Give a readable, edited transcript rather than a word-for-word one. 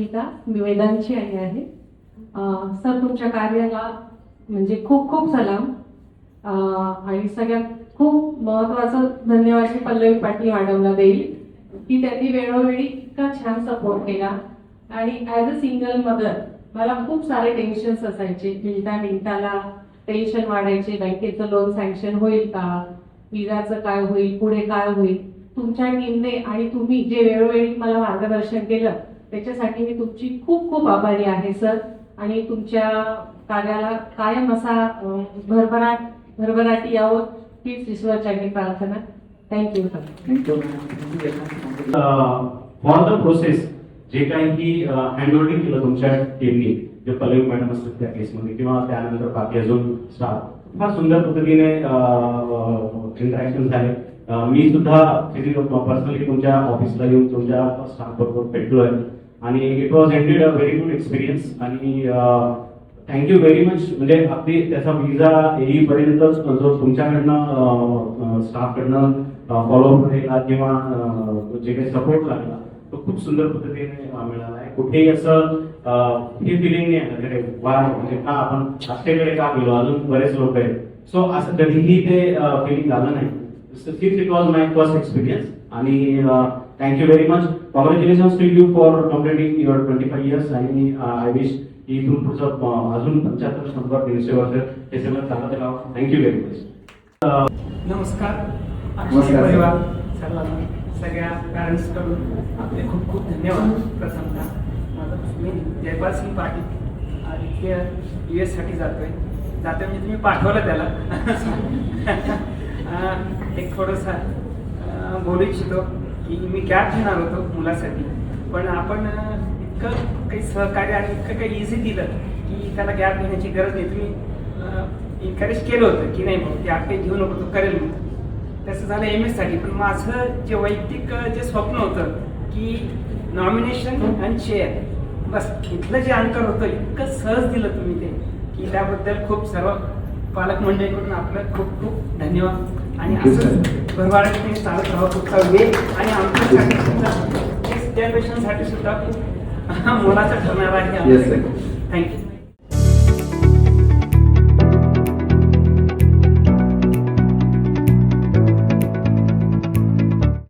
संगीता, मी वेदांची आई आहे. सर, तुमच्या कार्याला म्हणजे खूप खूप सलाम. आणि सगळ्यात खूप महत्वाचं धन्यवाद मी पल्लवी पाटील मॅडमला देईल की त्यांनी वेळोवेळी इतका छान सपोर्ट केला. आणि ॲज अ सिंगल मदर मला खूप सारे टेन्शन्स असायचे. मिनिटाला टेन्शन वाढायचे, बँकेचं लोन सँक्शन होईल का, विजाचं काय होईल, पुढे काय होईल. तुमच्या टीमने आणि तुम्ही जे वेळोवेळी मला मार्गदर्शन केलं त्याच्यासाठी मी तुमची खूप खूप आभारी आहे सर. आणि तुमच्या कार्याला कायम असा भरभराटी यावं हीच ईश्वरचरणी प्रार्थना. Thank you sir. For the process जे काही हँडहोल्डिंग केलं तुमच्या टीमनी, जे पल्लवी मॅडम असतात त्या केसमध्ये किंवा त्यानंतर बाकी अजून स्टाफ, फार सुंदर पद्धतीने इंटरॅक्शन झाले. मी सुद्धा पर्सनली तुमच्या ऑफिसला येऊन तुमच्या स्टाफ बरोबर भेटलोय आणि it was indeed a very good experience. आणि थँक्यू व्हेरी मच. म्हणजे अगदी त्याचा विजा येईपर्यंत जो तुमच्याकडनं स्टाफकडनं फॉलोअप केला किंवा जे काही सपोर्ट लागला तो खूप सुंदर पद्धतीने मिळाला आहे. कुठेही असं हे फिलिंग नाही आलं म्हणजे का आपण आष्टेकडे का गेलो, अजून बरेच लोक आहेत. सो असं कधीही ते फिलिंग आलं नाही. Since it was my first experience, आणि thank you very much. Congratulations to you for completing your 25 years. आणि I wish की इथून पुढचं अजून 75 100 300 वर्ष हे सगळं चालत राहावं. Thank you very much. नमस्कार. अक्षय परिवार सर्वांना, सगळ्या पॅरेंट्सकडून आपले खूप खूप धन्यवाद. प्रथमतः माझं मी जयपाल सिंग पाटील आदित्य US साठी जातोय म्हणजे तुम्ही पाठवलं त्याला. एक थोडंसं बोलू इच्छितो की मी कॅब घेणार होतो मुलासाठी, पण आपण इतकं काही सहकार्य आणि इतकं काही इझी दिलं की त्याला गॅप घेण्याची गरज नाही. तुम्ही इन्करेज केलं होतं की नाही मग गॅप काही घेऊ नको, तो करेल म्हणून. तसं झालं MS साठी. पण माझं जे वैयक्तिक जे स्वप्न होतं की नॉमिनेशन आणि चेअर, बस इथलं जे अंतर होतं इतकं सहज दिलं तुम्ही ते की त्याबद्दल खूप सर्व पालक मंडळीकडून आपलं खूप खूप धन्यवाद. आणि असं भरभराटीने चालत राहावं पुढचा वेळ. आणि आमच्यासाठी सुद्धा नेक्स्ट जनरेशनसाठी सुद्धा खूप मोलाचं ठरणार आहे. थँक्यू.